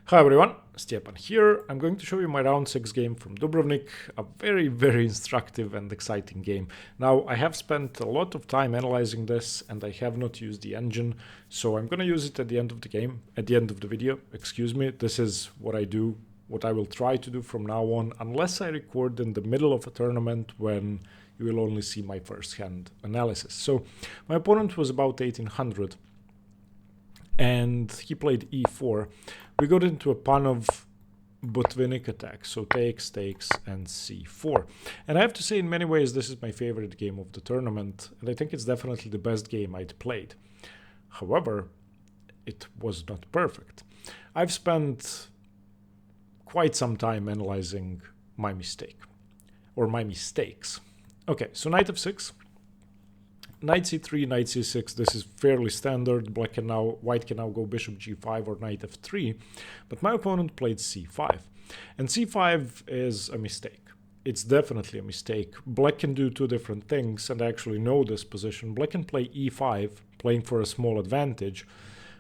Hi everyone, Stepan here. I'm going to show you my round 6 game from Dubrovnik, a very instructive and exciting game. Now, I have spent a lot of time analyzing this and I have not used the engine, so I'm going to use it at the end of the game, at the end of the video, excuse me. This is what I do, what I will try to do from now on, unless I record in the middle of a tournament when you will only see my first-hand analysis. So, my opponent was about 1800 and he played e4. We got into a Panov-Botvinnik attack, so takes, and c4. And I have to say, in many ways, this is my favorite game of the tournament, and I think it's definitely the best game I'd played. However, it was not perfect. I've spent quite some time analyzing my mistake, or my mistakes. Okay, so knight f6. Knight c3, knight c6, this is fairly standard. White can now go bishop g5 or knight f3, but my opponent played c5. And c5 is a mistake. It's definitely a mistake. Black can do two different things, and I actually know this position. Black can play e5, playing for a small advantage,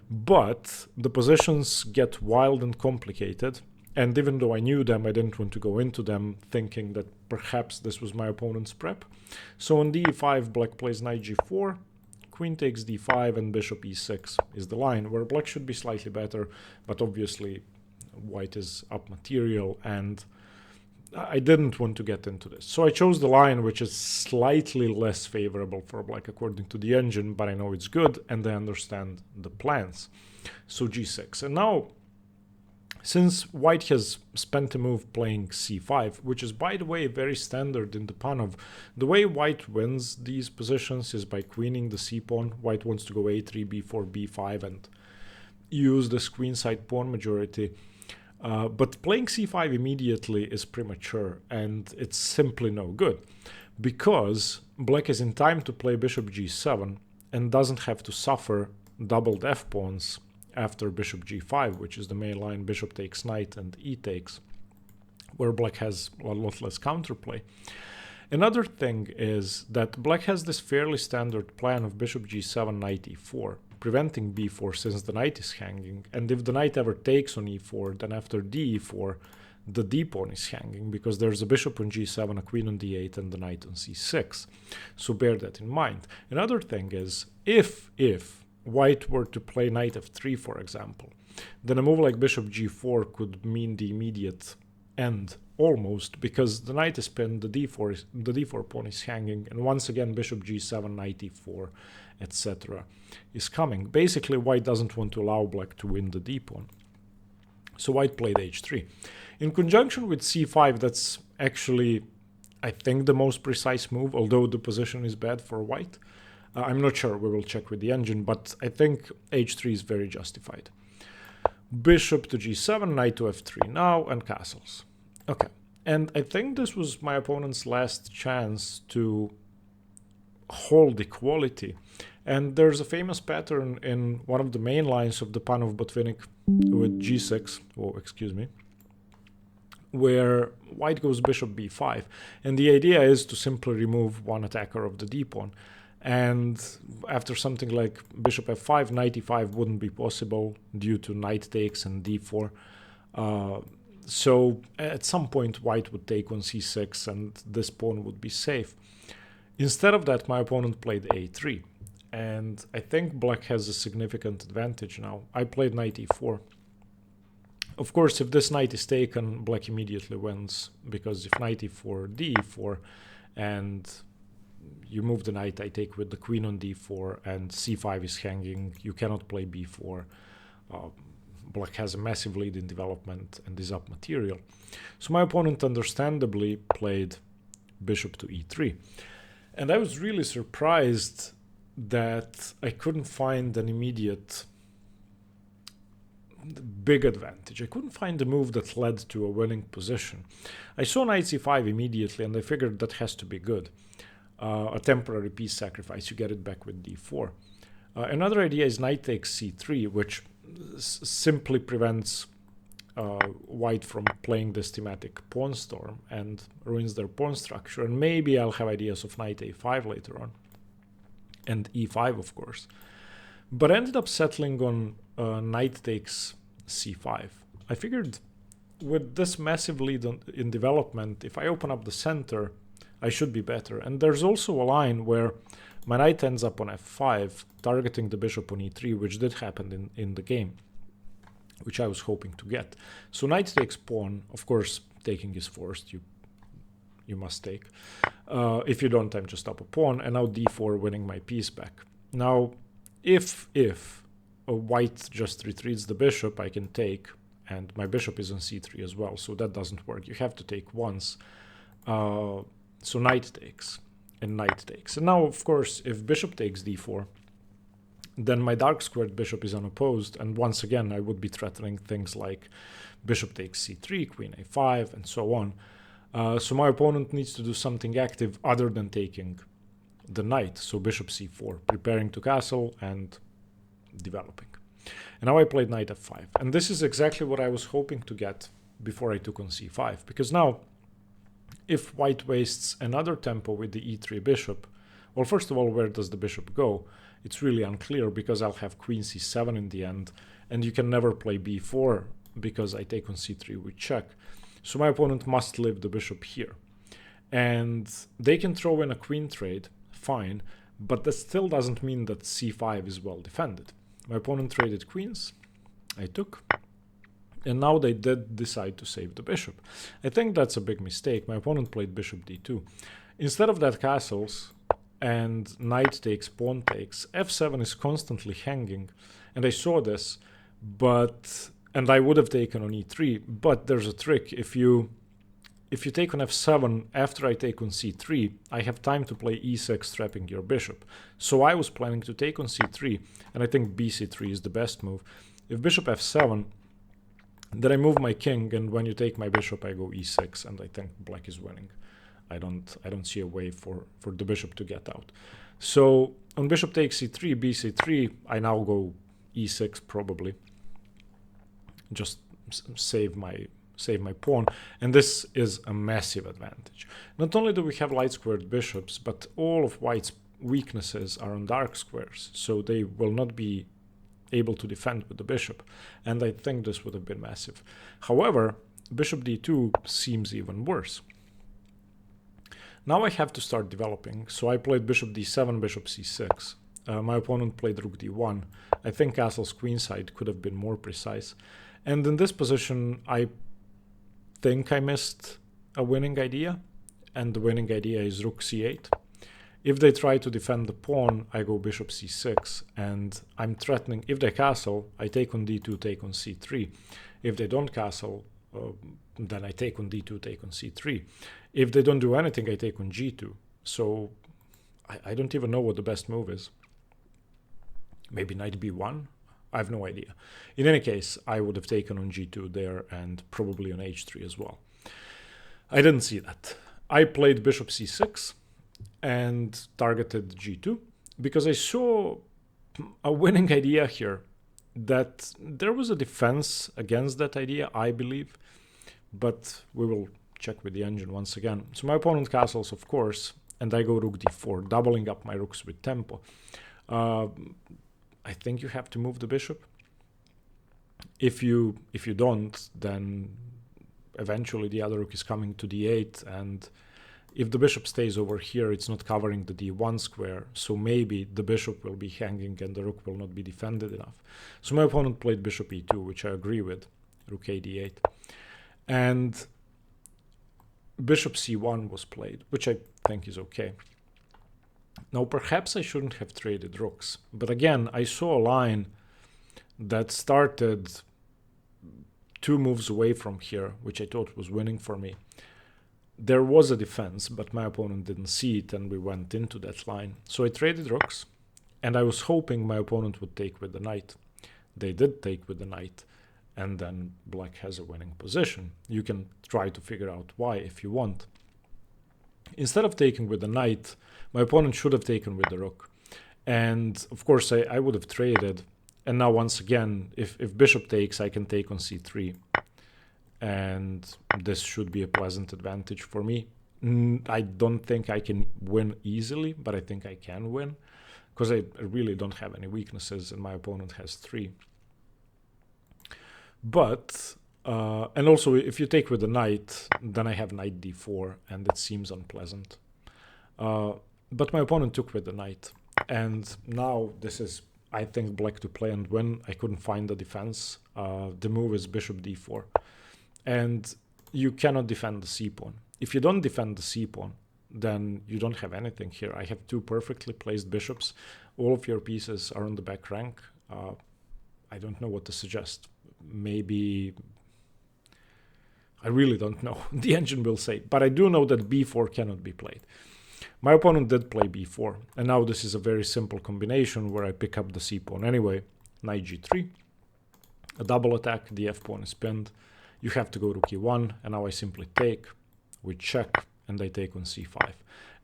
but the positions get wild and complicated. And even though I knew them, I didn't want to go into them thinking that perhaps this was my opponent's prep. So on d5, black plays knight g4, queen takes d5, and bishop e6 is the line, where black should be slightly better, but obviously white is up material, and I didn't want to get into this. So I chose the line, which is slightly less favorable for black according to the engine, but I know it's good, and I understand the plans. So g6. And now, since white has spent a move playing c5, which is, by the way, very standard in the Panov, the way white wins these positions is by queening the c-pawn. White wants to go a3, b4, b5, and use this queenside pawn majority. But playing c5 immediately is premature, and it's simply no good, because black is in time to play bishop g7 and doesn't have to suffer doubled f-pawns after bishop g5, which is the main line, bishop takes knight and e takes, where black has a lot less counterplay. Another thing is that black has this fairly standard plan of bishop g7, knight e4, preventing b4 since the knight is hanging, and if the knight ever takes on e4, then after d4, the d-pawn is hanging, because there's a bishop on g7, a queen on d8, and the knight on c6. So bear that in mind. Another thing is, if white were to play knight f3, for example, then a move like bishop g4 could mean the immediate end, almost, because the knight is pinned, the d4 pawn is hanging, and once again bishop g7, knight e4, etc. is coming. Basically, white doesn't want to allow black to win the d-pawn. So white played h3. In conjunction with c5, that's actually, I think, the most precise move, although the position is bad for white. I'm not sure, we will check with the engine, but I think h3 is very justified. Bishop to g7, knight to f3 now, and castles. Okay, and I think this was my opponent's last chance to hold equality. And there's a famous pattern in one of the main lines of the Panov-Botvinnik with g6, where white goes bishop b5. And the idea is to simply remove one attacker of the d-pawn. And after something like bishop f5, knight e5 wouldn't be possible due to knight takes and d4. So at some point white would take on c6 and this pawn would be safe. Instead of that, my opponent played a3. And I think black has a significant advantage now. I played knight e4. Of course, if this knight is taken, black immediately wins, because if knight e4, d4, and you move the knight, I take with the queen on d4, and c5 is hanging, you cannot play b4. Black has a massive lead in development and is up material. So my opponent understandably played bishop to e3. And I was really surprised that I couldn't find an immediate big advantage. I couldn't find a move that led to a winning position. I saw knight c5 immediately, and I figured that has to be good. A temporary piece sacrifice, you get it back with d4. Another idea is knight takes c3, which simply prevents white from playing this thematic pawn storm and ruins their pawn structure. And maybe I'll have ideas of knight a5 later on, and e5, of course. But I ended up settling on knight takes c5. I figured with this massive lead in development, if I open up the center, I should be better. And there's also a line where my knight ends up on f5, targeting the bishop on e3, which did happen in the game, which I was hoping to get. So knight takes pawn. Of course, taking is forced. You must take. If you don't, I'm just up a pawn. And now d4, winning my piece back. Now, if a white just retreats the bishop, I can take. And my bishop is on c3 as well, so that doesn't work. You have to take once. So knight takes, and knight takes. And now, of course, if bishop takes d4, then my dark squared bishop is unopposed, and once again, I would be threatening things like bishop takes c3, queen a5, and so on. So my opponent needs to do something active other than taking the knight, so bishop c4, preparing to castle and developing. And now I played knight f5. And this is exactly what I was hoping to get before I took on c5. Because now, if white wastes another tempo with the e3 bishop, well, first of all, where does the bishop go? It's really unclear because I'll have queen c7 in the end. And you can never play b4 because I take on c3 with check. So my opponent must leave the bishop here. And they can throw in a queen trade, fine. But that still doesn't mean that c5 is well defended. My opponent traded queens, I took, and now they did decide to save the bishop. I think that's a big mistake. My opponent played bishop d2. Instead of that castles and knight takes, pawn takes, f7 is constantly hanging, and I saw this, and I would have taken on e3, but there's a trick. If you take on f7 after I take on c3, I have time to play e6, trapping your bishop. So I was planning to take on c3, and I think bc3 is the best move. If bishop f7, then I move my king, and when you take my bishop, I go e6, and I think black is winning. I don't see a way for the bishop to get out. So on bishop takes c3, bc3, I now go e6 probably. Just save my pawn, and this is a massive advantage. Not only do we have light squared bishops, but all of white's weaknesses are on dark squares, so they will not be able to defend with the bishop, and I think this would have been massive. However, bishop d2 seems even worse. Now I have to start developing, so I played bishop d7, bishop c6. My opponent played rook d1. I think castle's queenside could have been more precise, and in this position I think I missed a winning idea, and the winning idea is rook c8. If they try to defend the pawn, I go bishop c6, and I'm threatening, if they castle, I take on d2, take on c3. If they don't castle, then I take on d2, take on c3. If they don't do anything, I take on g2. So I don't even know what the best move is. Maybe knight b1? I have no idea. In any case, I would have taken on g2 there and probably on h3 as well. I didn't see that. I played bishop c6 and targeted g2 because I saw a winning idea here, that there was a defense against that idea, I believe, but we will check with the engine once again. So my opponent castles, of course, and I go rook d4, doubling up my rooks with tempo. I think you have to move the bishop. If you don't, then eventually the other rook is coming to d8, and if the bishop stays over here, it's not covering the d1 square, so maybe the bishop will be hanging and the rook will not be defended enough. So my opponent played bishop e2, which I agree with, rook a d8. And bishop c1 was played, which I think is okay. Now, perhaps I shouldn't have traded rooks, but again, I saw a line that started 2 moves away from here, which I thought was winning for me. There was a defense, but my opponent didn't see it, and we went into that line. So I traded rooks, and I was hoping my opponent would take with the knight. They did take with the knight, and then black has a winning position. You can try to figure out why if you want. Instead of taking with the knight, my opponent should have taken with the rook. And of course, I would have traded. And now once again, if bishop takes, I can take on c3. And this should be a pleasant advantage for me. I don't think I can win easily, but I think I can win, because I really don't have any weaknesses and my opponent has 3. But And also, if you take with the knight, then I have knight d4, and it seems unpleasant. But my opponent took with the knight, and now this is, I think, black to play and win. I couldn't find the defense. The move is bishop d4, and you cannot defend the c-pawn. If you don't defend the c-pawn, then you don't have anything here. I have two perfectly placed bishops. All of your pieces are on the back rank. I don't know what to suggest. Maybe... I really don't know. The engine will say. But I do know that b4 cannot be played. My opponent did play b4. And now this is a very simple combination where I pick up the c-pawn anyway. Knight g3. A double attack. The f-pawn is pinned. You have to go rook e1. And now I simply take. We check. And I take on c5.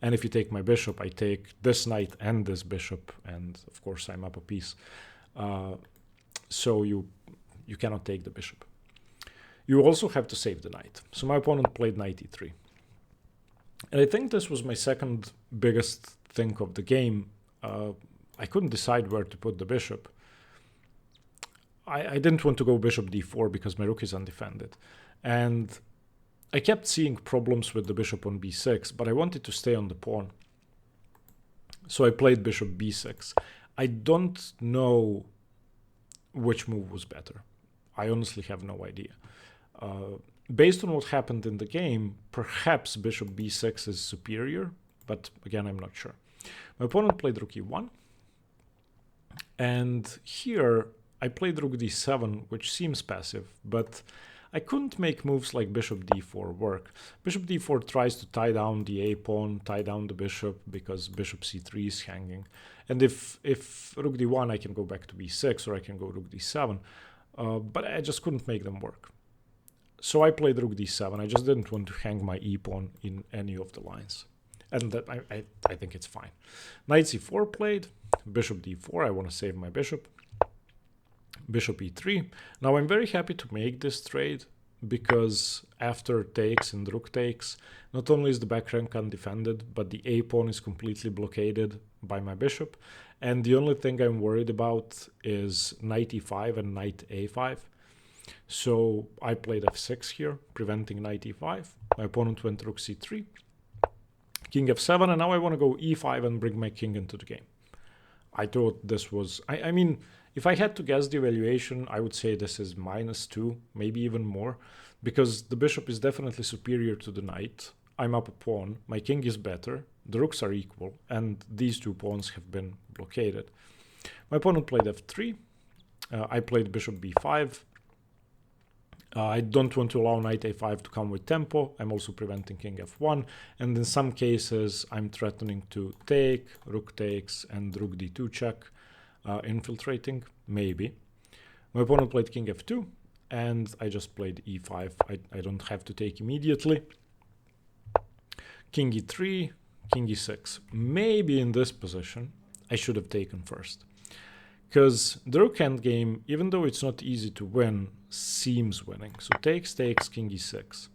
And if you take my bishop, I take this knight and this bishop. And of course, I'm up a piece. So you cannot take the bishop. You also have to save the knight. So my opponent played knight e3. And I think this was my second biggest thing of the game. I couldn't decide where to put the bishop. I didn't want to go bishop d4 because my rook is undefended. And I kept seeing problems with the bishop on b6, but I wanted to stay on the pawn. So I played bishop b6. I don't know which move was better. I honestly have no idea. Based on what happened in the game, perhaps bishop b6 is superior, but again, I'm not sure. My opponent played rook e1. And here I played rook d7, which seems passive, but I couldn't make moves like bishop d4 work. Bishop d4 tries to tie down the a-pawn, tie down the bishop, because bishop c3 is hanging. And if rook d1, I can go back to b6, or I can go rook d7, but I just couldn't make them work. So I played rook d7. I just didn't want to hang my e-pawn in any of the lines. And that I think it's fine. Knight c4 played, bishop d4, I want to save my bishop. Bishop e3. Now I'm very happy to make this trade because after takes and rook takes, not only is the back rank undefended, but the a-pawn is completely blockaded by my bishop. And the only thing I'm worried about is knight e5 and knight a5. So I played f6 here, preventing knight e5. My opponent went rook c3, king f7, and now I want to go e5 and bring my king into the game. I thought this was... I mean, if I had to guess the evaluation, I would say this is -2, maybe even more, because the bishop is definitely superior to the knight. I'm up a pawn, my king is better, the rooks are equal, and these two pawns have been blockaded. My opponent played f3, I played bishop b5. I don't want to allow knight a5 to come with tempo. I'm also preventing king f1, and in some cases I'm threatening to take, rook takes, and rook d2 check, infiltrating, maybe. My opponent played king f2, and I just played e5. I don't have to take immediately. King e3, king e6. Maybe in this position I should have taken first. Because the rook endgame, even though it's not easy to win, seems winning. So takes, takes, king e6.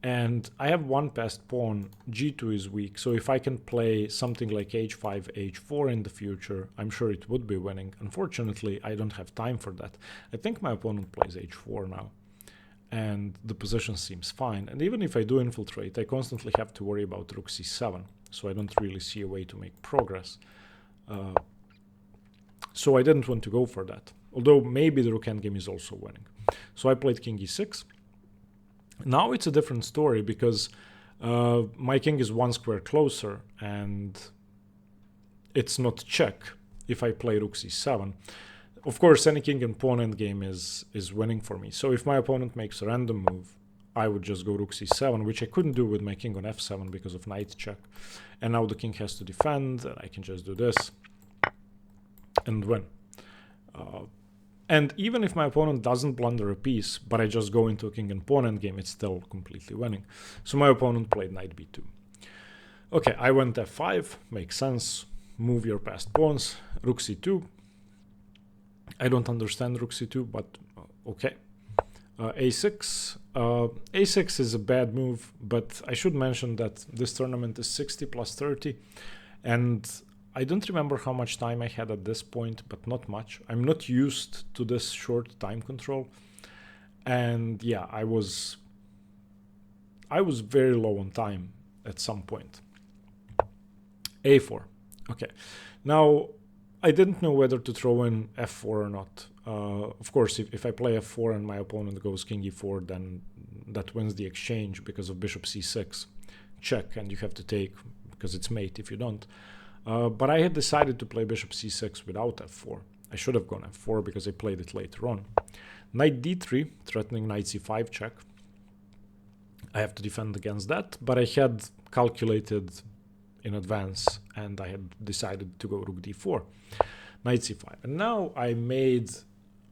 And I have one passed pawn, g2 is weak, so if I can play something like h5, h4 in the future, I'm sure it would be winning. Unfortunately, I don't have time for that. I think my opponent plays h4 now, and the position seems fine. And even if I do infiltrate, I constantly have to worry about rook c7, so I don't really see a way to make progress. So I didn't want to go for that, although maybe the rook endgame is also winning. So I played king e6. Now it's a different story because my king is one square closer and it's not check if I play rook c7. Of course, any king and pawn endgame is winning for me. So if my opponent makes a random move, I would just go rook c7, which I couldn't do with my king on f7 because of knight check. And now the king has to defend, and I can just do this and win. And even if my opponent doesn't blunder a piece, but I just go into a king and pawn endgame, it's still completely winning. So my opponent played knight b2. Okay, I went f5, makes sense. Move your passed pawns. Rook c2. I don't understand rook c2, but okay. a6. a6 is a bad move, but I should mention that this tournament is 60 plus 30, and I don't remember how much time I had at this point, but not much. I'm not used to this short time control, And yeah, I was very low on time at some point. A4. Okay. Now, I didn't know whether to throw in f4 or not. Of course, if I play f4 and my opponent goes king e4, then that wins the exchange because of bishop c6. Check, and you have to take because it's mate if you don't. But I had decided to play bishop c6 without f4. I should have gone f4 because I played it later on. Knight d3, threatening knight c5 check. I have to defend against that, but I had calculated in advance and I had decided to go rook d4, knight c5. And now I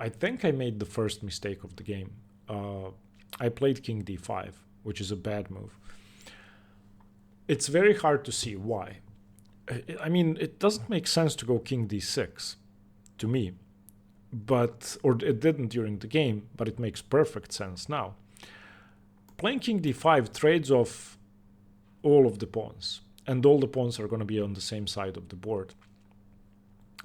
think I made the first mistake of the game. I played king d5, which is a bad move. It's very hard to see why. I mean, it doesn't make sense to go king d6 to me, or it didn't during the game, but it makes perfect sense now. Playing king d5 trades off all of the pawns, and all the pawns are going to be on the same side of the board.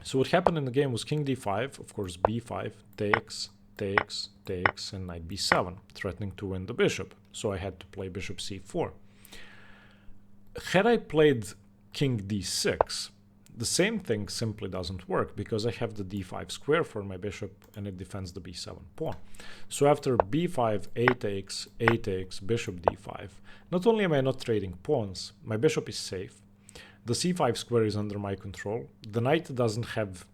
So what happened in the game was king d5, of course b5, takes, takes, takes, and knight b7, threatening to win the bishop. So I had to play bishop c4. Had I played king d6, the same thing simply doesn't work because I have the d5 square for my bishop and it defends the b7 pawn. So after b5, a takes, bishop d5, not only am I not trading pawns, my bishop is safe, the c5 square is under my control, the knight doesn't have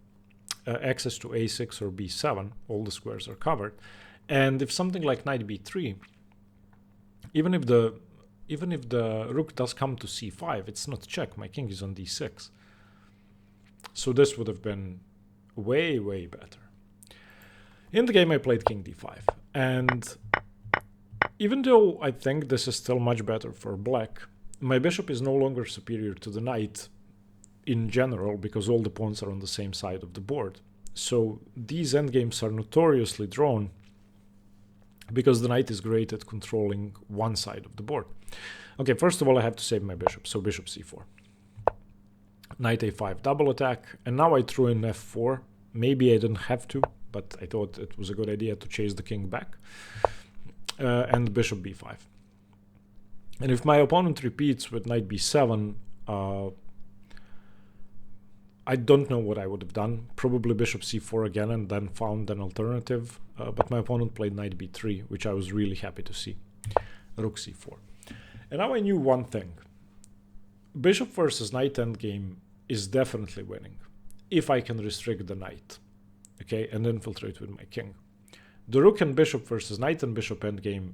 access to a6 or b7, all the squares are covered, and if something like knight b3, even if the rook does come to c5, it's not check, my king is on d6. So this would have been way, way better. In the game I played king d5, and even though I think this is still much better for black, my bishop is no longer superior to the knight in general because all the pawns are on the same side of the board. So these endgames are notoriously drawn because the knight is great at controlling one side of the board. Okay, first of all I have to save my bishop, so bishop c4. Knight a5 double attack, and now I threw in f4. Maybe I didn't have to, but I thought it was a good idea to chase the king back. And bishop b5. And if my opponent repeats with knight b7, I don't know what I would have done. Probably bishop c4 again and then found an alternative. But my opponent played knight b3, which I was really happy to see. Rook c4. And now I knew one thing. Bishop versus knight endgame is definitely winning if I can restrict the knight, okay, and infiltrate with my king. The rook and bishop versus knight and bishop endgame,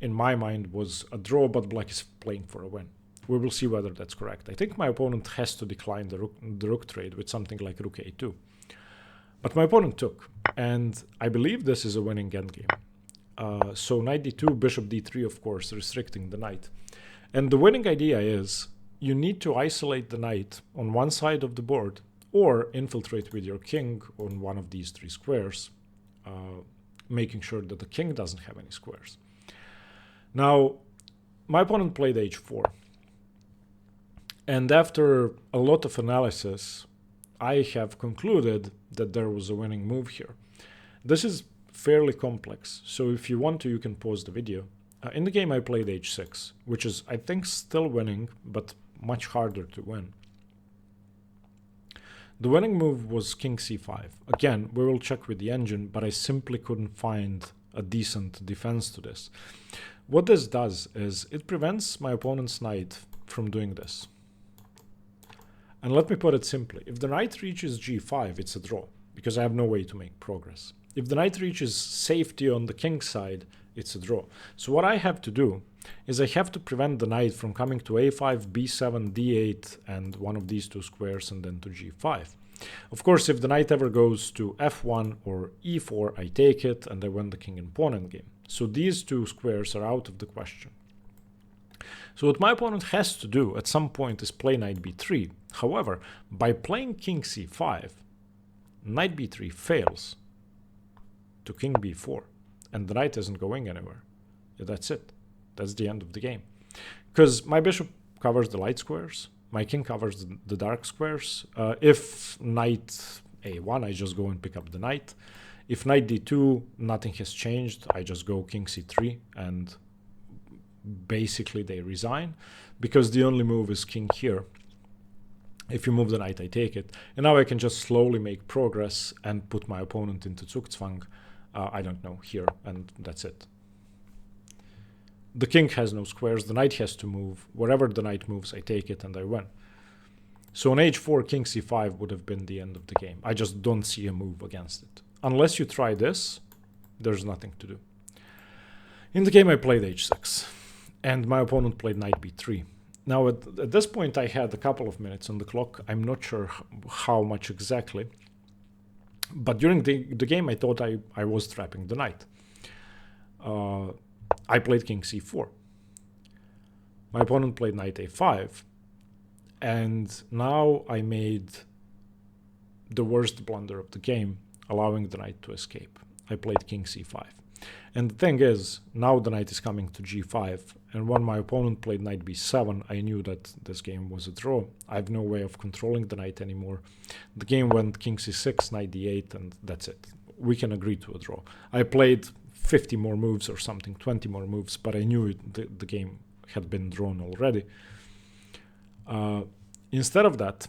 in my mind, was a draw, but black is playing for a win. We will see whether that's correct. I think my opponent has to decline the rook trade with something like rook a2. But my opponent took, and I believe this is a winning endgame. So knight d2, bishop d3, of course, restricting the knight. And the winning idea is you need to isolate the knight on one side of the board or infiltrate with your king on one of these three squares, making sure that the king doesn't have any squares. Now, my opponent played h4. And after a lot of analysis, I have concluded that there was a winning move here. This is fairly complex, so if you want to, you can pause the video. In the game, I played h6, which is, I think, still winning, but much harder to win. The winning move was king c5. Again, we will check with the engine, but I simply couldn't find a decent defense to this. What this does is it prevents my opponent's knight from doing this. And let me put it simply. If the knight reaches g5, it's a draw, because I have no way to make progress. If the knight reaches safety on the king side, it's a draw. So what I have to do is I have to prevent the knight from coming to a5, b7, d8, and one of these two squares, and then to g5. Of course, if the knight ever goes to f1 or e4, I take it, and I win the king and pawn endgame. So these two squares are out of the question. So what my opponent has to do at some point is play knight b3. However, by playing king c5, knight b3 fails to king b4, and the knight isn't going anywhere. That's it. That's the end of the game. Because my bishop covers the light squares, my king covers the dark squares. If knight a1, I just go and pick up the knight. If knight d2, nothing has changed. I just go king c3 and basically they resign because the only move is king here. If you move the knight, I take it. And now I can just slowly make progress and put my opponent into Zugzwang, I don't know, here, and that's it. The king has no squares, the knight has to move. Wherever the knight moves, I take it and I win. So on h4, king c5 would have been the end of the game. I just don't see a move against it. Unless you try this, there's nothing to do. In the game, I played h6, and my opponent played knight b3. Now, at this point, I had a couple of minutes on the clock. I'm not sure how much exactly. But during the game, I thought I was trapping the knight. I played king c4. My opponent played knight a5. And now I made the worst blunder of the game, allowing the knight to escape. I played king c5. And the thing is, now the knight is coming to g5, and when my opponent played knight b7, I knew that this game was a draw. I have no way of controlling the knight anymore. The game went king c6, knight d8, and that's it. We can agree to a draw. I played 50 more moves or something, 20 more moves, but I knew the game had been drawn already. Instead of that,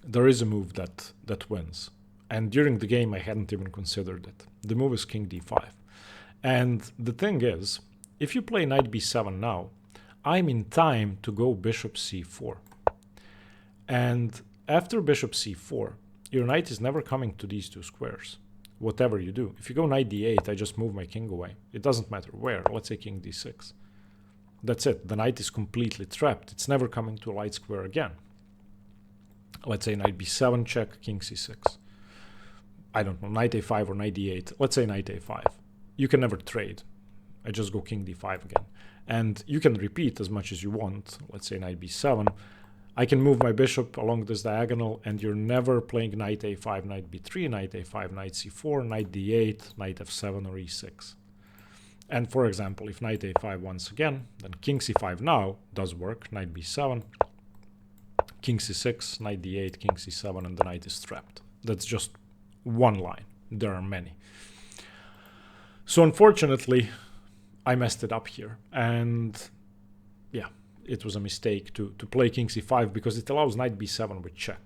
there is a move that wins. And during the game, I hadn't even considered it. The move is king d5. And the thing is, if you play knight b7 now, I'm in time to go bishop c4. And after bishop c4, your knight is never coming to these two squares, whatever you do. If you go knight d8, I just move my king away. It doesn't matter where. Let's say king d6. That's it. The knight is completely trapped. It's never coming to a light square again. Let's say knight b7 check, king c6. I don't know, knight a5 or knight d8. Let's say knight a5. You can never trade. I just go king d5 again. And you can repeat as much as you want. Let's say knight b7. I can move my bishop along this diagonal, and you're never playing knight a5, knight b3, knight a5, knight c4, knight d8, knight f7, or e6. And for example, if knight a5 once again, then king c5 now does work, knight b7, king c6, knight d8, king c7, and the knight is trapped. That's just one line. There are many. So unfortunately, I messed it up here. And yeah, it was a mistake to play king c5 because it allows knight b7 with check.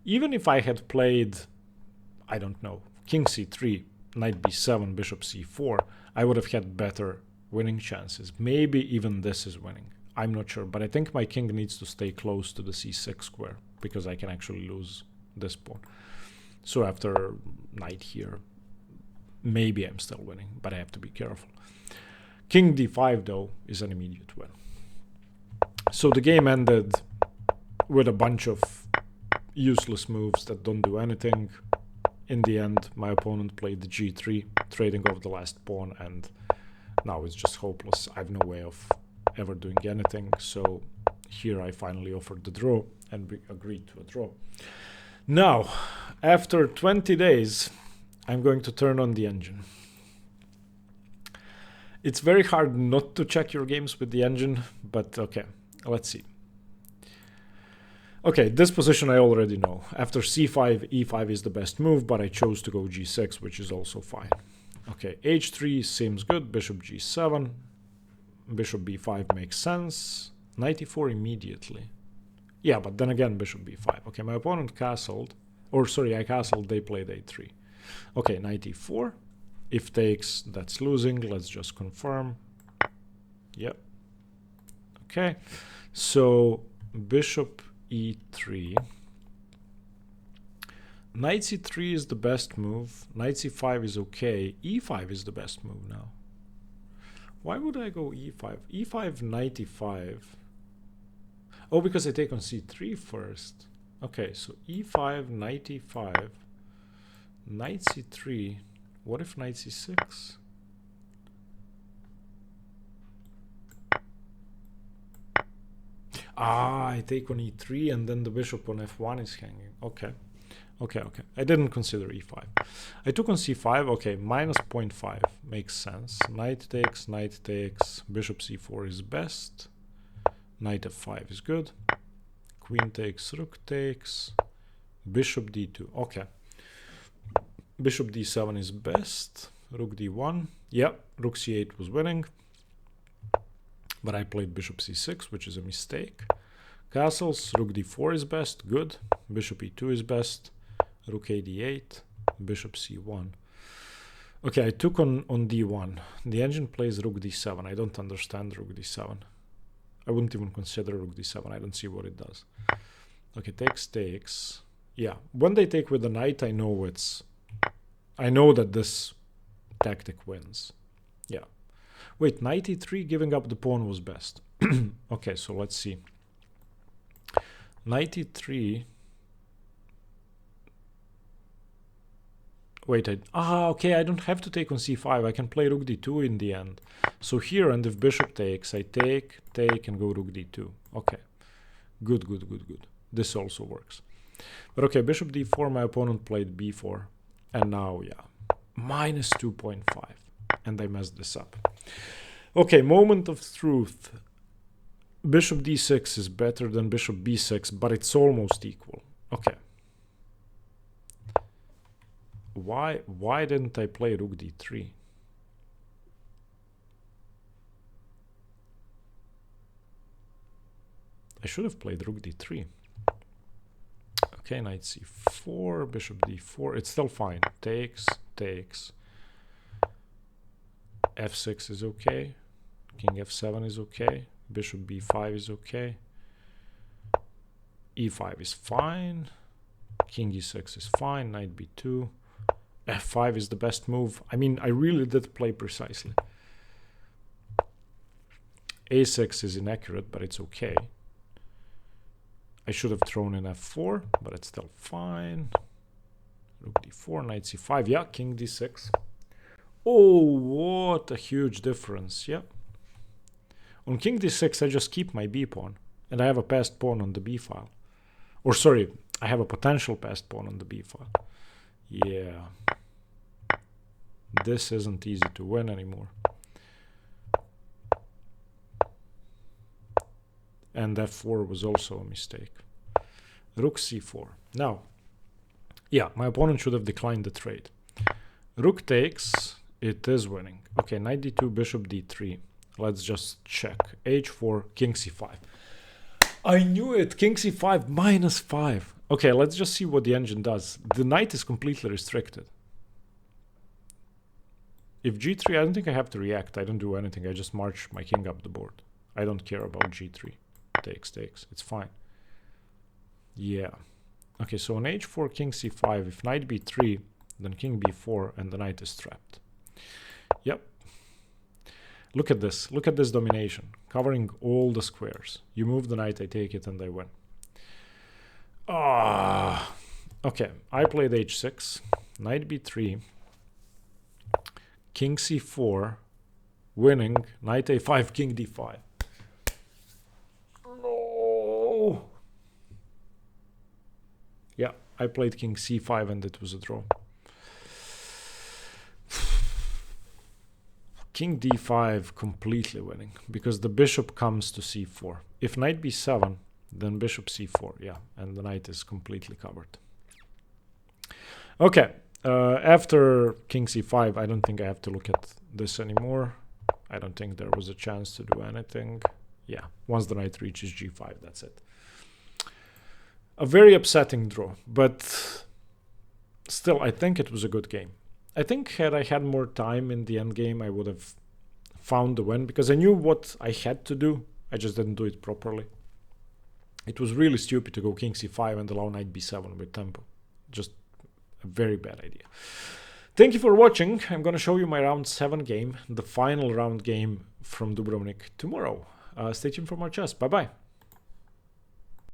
Even if I had played, I don't know, king c3, knight b7, bishop c4, I would have had better winning chances. Maybe even this is winning. I'm not sure, but I think my king needs to stay close to the c6 square because I can actually lose this pawn. So after knight here, maybe I'm still winning, but I have to be careful. King d5, though, is an immediate win. So the game ended with a bunch of useless moves that don't do anything. In the end, my opponent played the g3, trading off the last pawn, and now it's just hopeless. I have no way of ever doing anything. So here I finally offered the draw and we agreed to a draw. Now, after 20 days, I'm going to turn on the engine. It's very hard not to check your games with the engine, but okay, let's see. Okay, this position I already know. After c5, e5 is the best move, but I chose to go g6, which is also fine. Okay, h3 seems good, bishop g7, bishop b5 makes sense, knight e4 immediately. Yeah, but then again, bishop b5. Okay, my opponent castled, or sorry, I castled, they played a3. Okay, knight e4. If takes, that's losing. Let's just confirm. Yep. Okay, so bishop e3. Knight c3 is the best move. Knight c5 is okay. e5 is the best move now. Why would I go e5? e5, knight e5. Oh, because I take on c3 first. Okay, so e5, knight e5, knight c3. What if knight c6? Ah, I take on e3 and then the bishop on f1 is hanging. Okay. Okay. I didn't consider e5. I took on c5. Okay, minus 0.5 makes sense. Knight takes, bishop c4 is best. Knight f5 is good. Queen takes, rook takes, bishop d2. Okay. Bishop d7 is best. Rook d1. Yeah, rook c8 was winning. But I played bishop c6, which is a mistake. Castles, rook d4 is best. Good. Bishop e2 is best. Rook a d8. Bishop c1. Okay, I took on d1. The engine plays rook d7. I don't understand rook d7. I wouldn't even consider rook d7. I don't see what it does. Okay, takes. Yeah, when they take with the knight, I know that this tactic wins. Yeah. Wait, knight e3 giving up the pawn was best. Okay, so let's see. Knight e3. Wait, okay, I don't have to take on c5. I can play rook d2 in the end. So here, and if bishop takes, I take, and go rook d2. Okay, good. This also works. But okay, bishop d4, my opponent played b4. And now, yeah, minus 2.5. And I messed this up. Okay, moment of truth. Bishop d6 is better than bishop b6, but it's almost equal. Okay. Why didn't I play rook d3? I should have played rook d3. Okay, knight c4, bishop d4. It's still fine. Takes. f6 is okay. King f7 is okay. Bishop b5 is okay. e5 is fine. King e6 is fine. Knight b2. f5 is the best move. I mean, I really did play precisely. a6 is inaccurate, but it's okay. I should have thrown in f4, but it's still fine. Rook d4, knight c5. Yeah, king d6. Oh, what a huge difference. Yeah. On king d6, I just keep my b pawn, and I have a passed pawn on the b file. Or sorry, I have a potential passed pawn on the b file. Yeah. This isn't easy to win anymore. And f4 was also a mistake. Rook c4. Now, yeah, my opponent should have declined the trade. Rook takes, it is winning. Okay, knight d2, bishop d3. Let's just check. h4, king c5. I knew it! King c5, minus 5. Okay, let's just see what the engine does. The knight is completely restricted. If g3, I don't think I have to react. I don't do anything. I just march my king up the board. I don't care about g3. Takes. It's fine. Yeah. Okay, so on h4, king c5, if knight b3, then king b4, and the knight is trapped. Yep. Look at this. Look at this domination. Covering all the squares. You move the knight, I take it, and I win. Okay, I played h6, knight b3, king c4, winning, knight a5, king d5. No! Yeah, I played king c5 and it was a draw. King d5 completely winning because the bishop comes to c4. If knight b7, then bishop c4, yeah, and the knight is completely covered. Okay, after king c5, I don't think I have to look at this anymore. I don't think there was a chance to do anything. Yeah, once the knight reaches g5, that's it. A very upsetting draw, but still, I think it was a good game. I think had I had more time in the endgame, I would have found the win because I knew what I had to do. I just didn't do it properly. It was really stupid to go king c5 and allow knight b7 with tempo. Just a very bad idea. Thank you for watching. I'm going to show you my round 7 game, the final round game from Dubrovnik tomorrow. Stay tuned for more chess. Bye-bye.